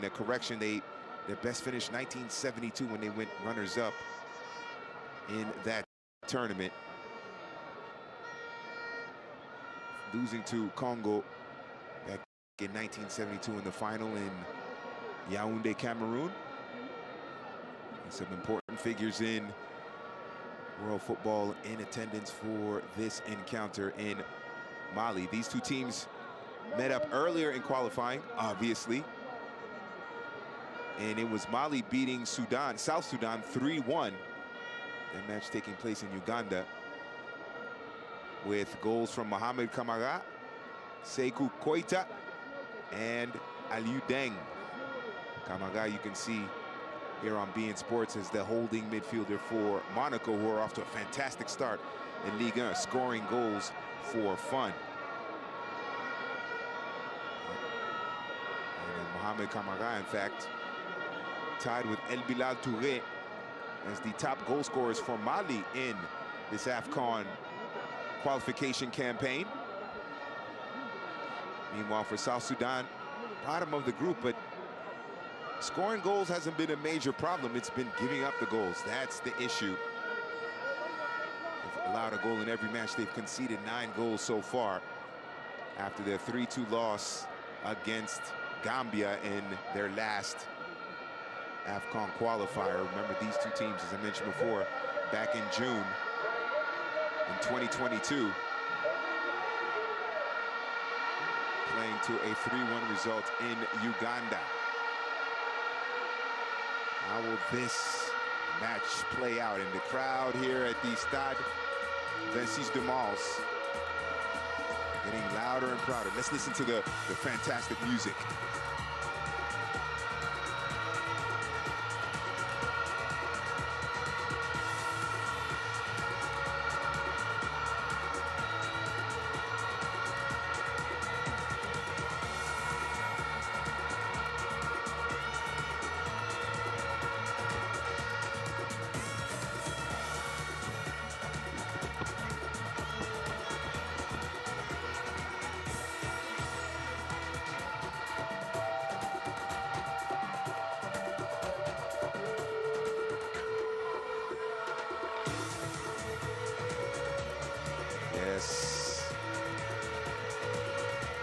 a correction, their best finish 1972 when they went runners-up in that tournament, losing to Congo back in 1972 in the final in Yaoundé, Cameroon. And some important figures in world football in attendance for this encounter in Mali. These two teams met up earlier in qualifying, obviously. And it was Mali beating South Sudan 3-1. That match taking place in Uganda, with goals from Mohamed Kamara, Sekou Koita, and Aliou Deng. Kamara, you can see here on beIN Sports, as the holding midfielder for Monaco, who are off to a fantastic start in Ligue 1, scoring goals for fun. And Mohamed Kamara, in fact, tied with El Bilal Touré as the top goal scorers for Mali in this AFCON qualification campaign. Meanwhile, for South Sudan, bottom of the group, but scoring goals hasn't been a major problem. It's been giving up the goals. That's the issue. They've allowed a goal in every match. They've conceded 9 goals so far after their 3-2 loss against Gambia in their last AFCON qualifier. Remember, these two teams, as I mentioned before, back in June in 2022, playing to a 3-1 result in Uganda. How will this match play out? In the crowd here at the Stade Vincis de Mals getting louder and prouder. Let's listen to the fantastic music.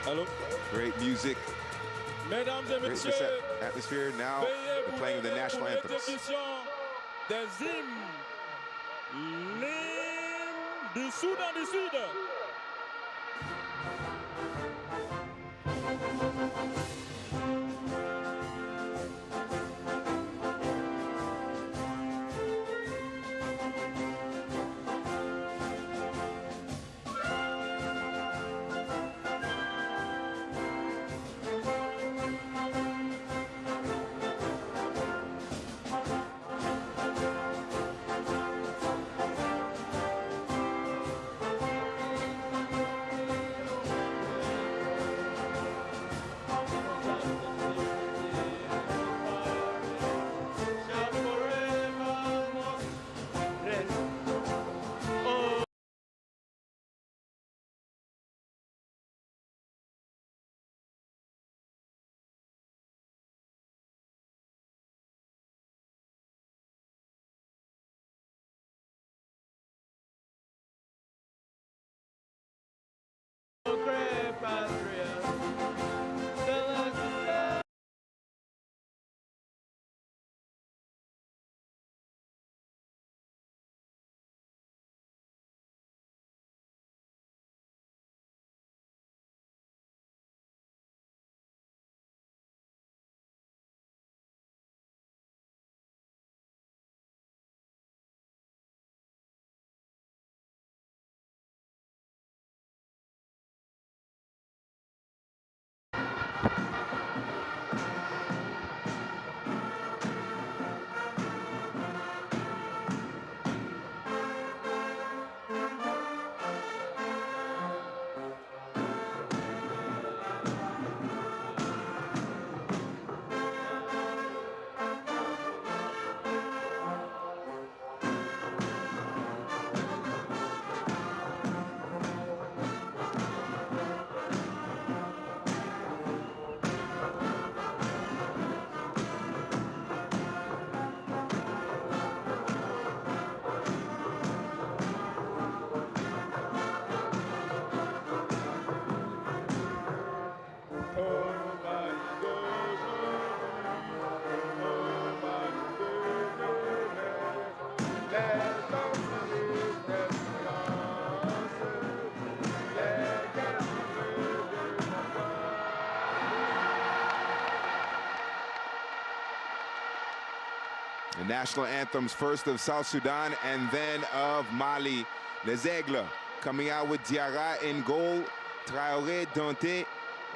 Allô? Great music. Mesdames et Great messieurs, atmosphere. Now we're playing the national anthems. Des hymnes. L'hymne du Soudan du Sud. The national anthems, first of South Sudan and then of Mali. Les Aigles coming out with Diarra in goal. Traoré, Dante,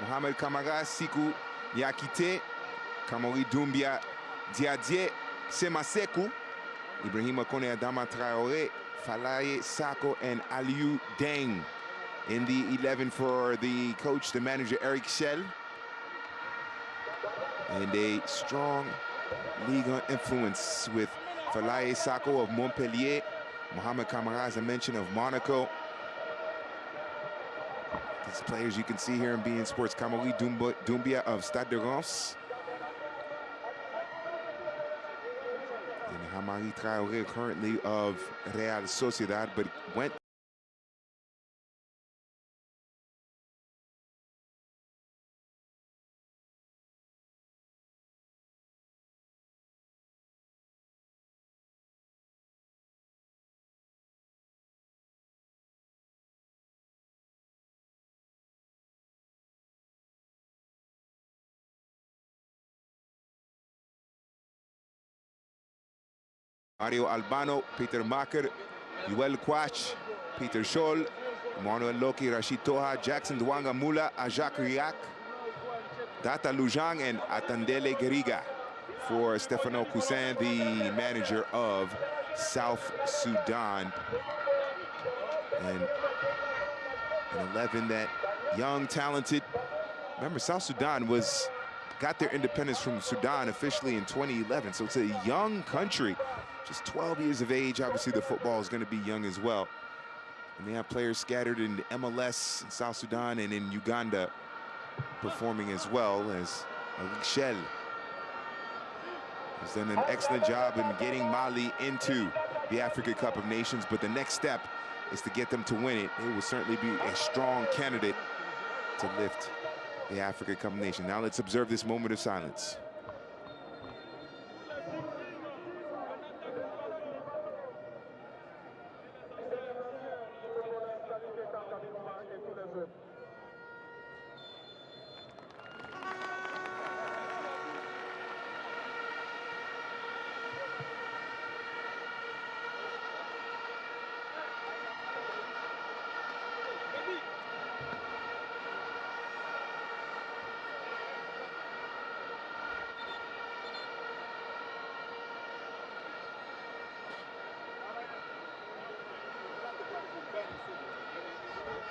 Mohamed Kamara, Siku, Yakite, Kamori Doumbia, Diadie, Semaseku, Ibrahima Kone, Adama Traoré, Falaye Sako, and Aliou Deng in the 11 for the coach, the manager, Eric Schell. And a strong Liga influence with Falaye Sako of Montpellier, Mohamed Kamara, as I mentioned, of Monaco. These players you can see here in beIN Sports. Kamori Doumbia of Stade de Reims. And Hamari Traoré, currently of Real Sociedad, but went Mario Albano, Peter Maker, Yuel Quach, Peter Scholl, Manuel Loki, Rashid Toha, Jackson Dwanga Mula, Ajak Riak, Data Lujang, and Atandele Geriga for Stefano Cousin, the manager of South Sudan. And an 11 that young, talented. Remember, South Sudan got their independence from Sudan officially in 2011, so it's a young country. Just 12 years of age. Obviously, the football is going to be young as well. And they have players scattered in the MLS in South Sudan and in Uganda performing as well, as Shell has done an excellent job in getting Mali into the Africa Cup of Nations. But the next step is to get them to win it. They will certainly be a strong candidate to lift the Africa Cup of Nations. Now let's observe this moment of silence.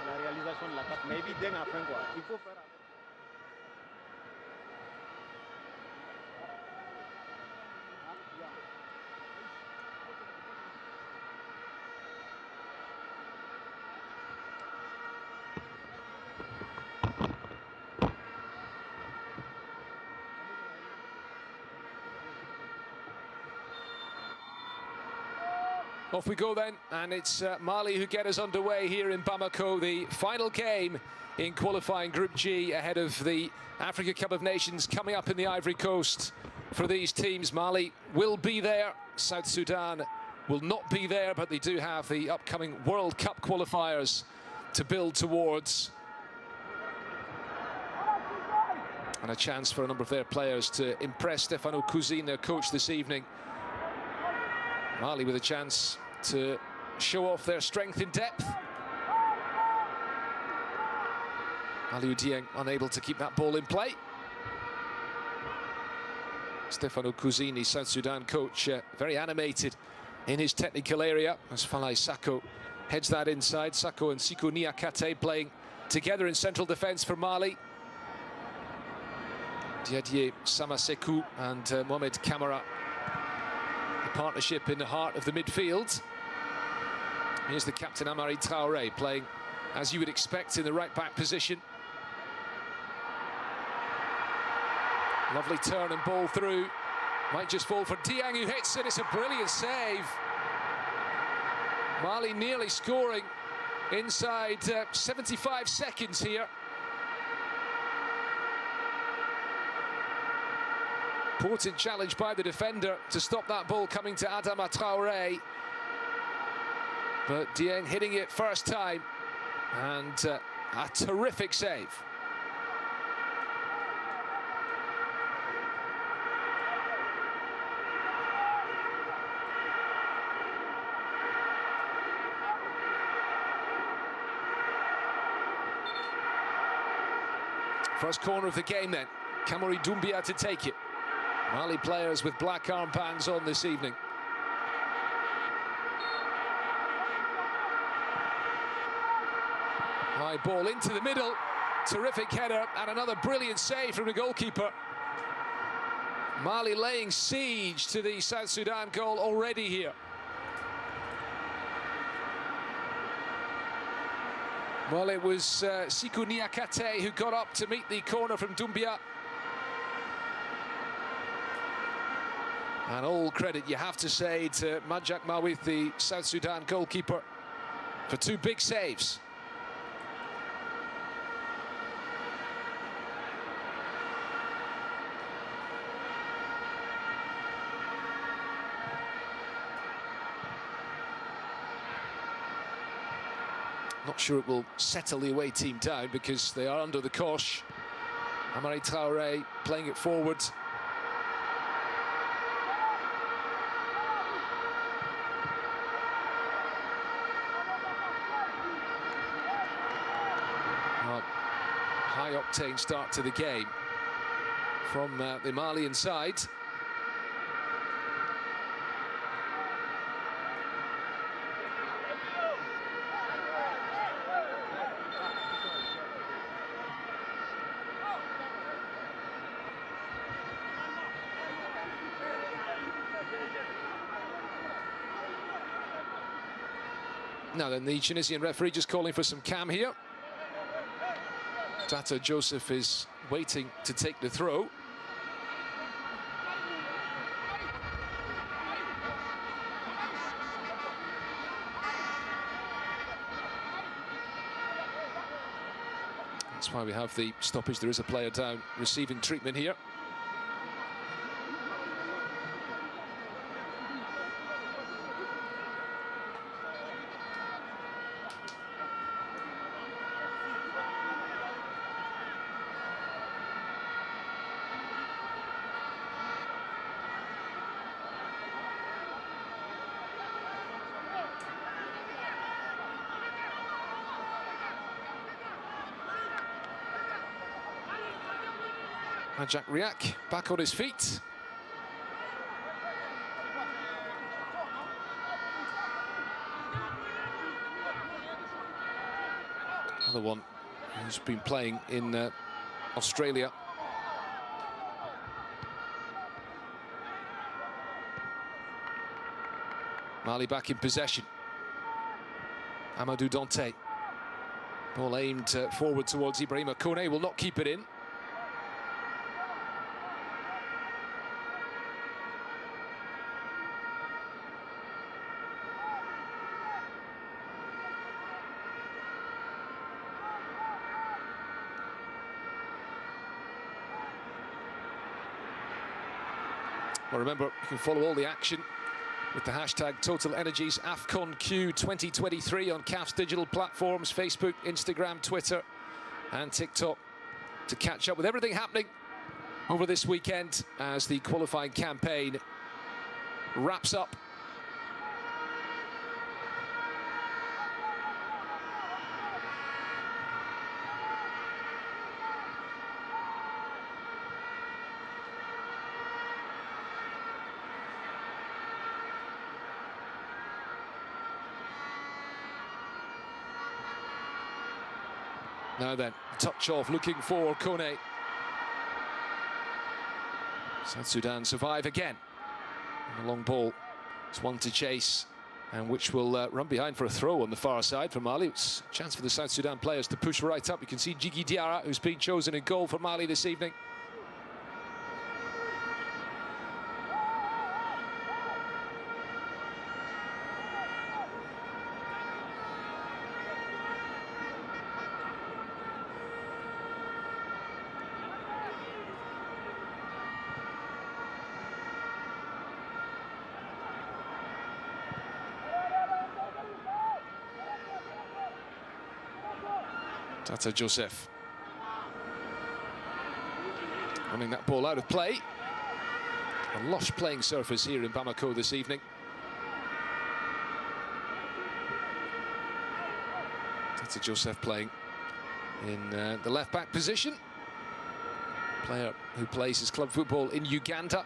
La réalisation de la CAF, mais évidemment après quoi, il faut faire. Off we go then, and it's Mali who get us underway here in Bamako, the final game in qualifying Group G ahead of the Africa Cup of Nations coming up in the Ivory Coast for these teams. Mali will be there, South Sudan will not be there, but they do have the upcoming World Cup qualifiers to build towards. And a chance for a number of their players to impress Stefano Cousin, their coach, this evening. Mali with a chance to show off their strength in depth. Aliou Dieng unable to keep that ball in play. Stefano Cousin, South Sudan coach, very animated in his technical area as Falaye Sako heads that inside. Sako and Siku Niakate playing together in central defence for Mali. Diadier Samasekou and Mohamed Kamara, the partnership in the heart of the midfield. Here's the captain Amari Traoré playing as you would expect in the right back position. Lovely turn and ball through. Might just fall for Dieng, who hits it. It's a brilliant save. Mali nearly scoring inside 75 seconds here. Important challenge by the defender to stop that ball coming to Adama Traoré. But Dieng hitting it first time, and a terrific save. First corner of the game then. Kamori Doumbia to take it. Mali players with black armbands on this evening. High ball into the middle. Terrific header and another brilliant save from the goalkeeper. Mali laying siege to the South Sudan goal already here. Well, it was Siku Niakate who got up to meet the corner from Doumbia. And all credit, you have to say, to Majak Mawith, the South Sudan goalkeeper, for two big saves. Not sure it will settle the away team down because they are under the cosh. Amari Traoré playing it forward. High-octane start to the game from the Malian side. Now then, the Tunisian referee just calling for some calm here. Tata Joseph is waiting to take the throw. That's why we have the stoppage. There is a player down receiving treatment here. Jack Riak back on his feet. Another one who's been playing in Australia. Mali back in possession. Amadou Dante. Ball aimed forward towards Ibrahima Kone, will not keep it in. Well, remember, you can follow all the action with the hashtag Total Energies AFCON Q 2023 on CAF's digital platforms, Facebook, Instagram, Twitter and TikTok, to catch up with everything happening over this weekend as the qualifying campaign wraps up. Now then, touch off, looking for Kone. South Sudan survive again. And a long ball, it's one to chase, and which will run behind for a throw on the far side for Mali. It's a chance for the South Sudan players to push right up. You can see Jigi Diarra, who's been chosen in goal for Mali this evening. Tata Joseph running that ball out of play. A lush playing surface here in Bamako this evening. Tata Joseph playing in the left-back position. player who plays his club football in Uganda.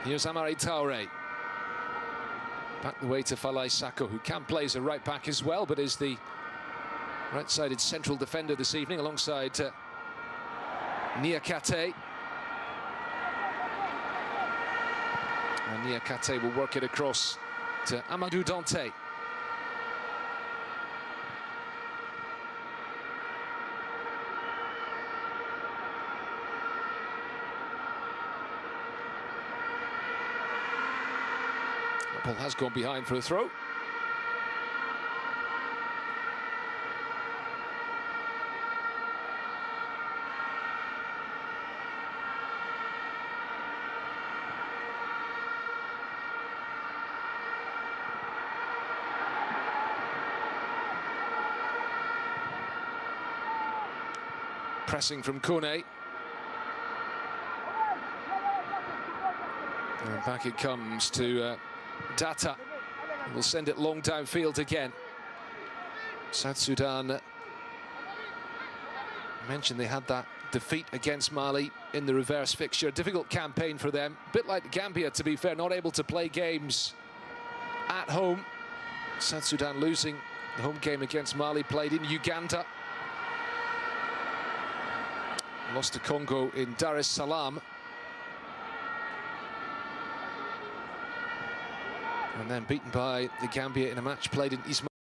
Here's Amare Traoré. Back the way to Falai Sako, who can play as a right back as well, but is the right-sided central defender this evening alongside Niakate. And Niakate will work it across to Amadou Dante. The ball has gone behind for a throw. Pressing from Kone. And back it comes to Data. We'll send it long downfield again. South Sudan mentioned they had that defeat against Mali in the reverse fixture. Difficult campaign for them. A bit like Gambia, to be fair, not able to play games at home. South Sudan losing the home game against Mali, played in Uganda. Lost to Congo in Dar es Salaam. And then beaten by the Gambia in a match played in Ismail.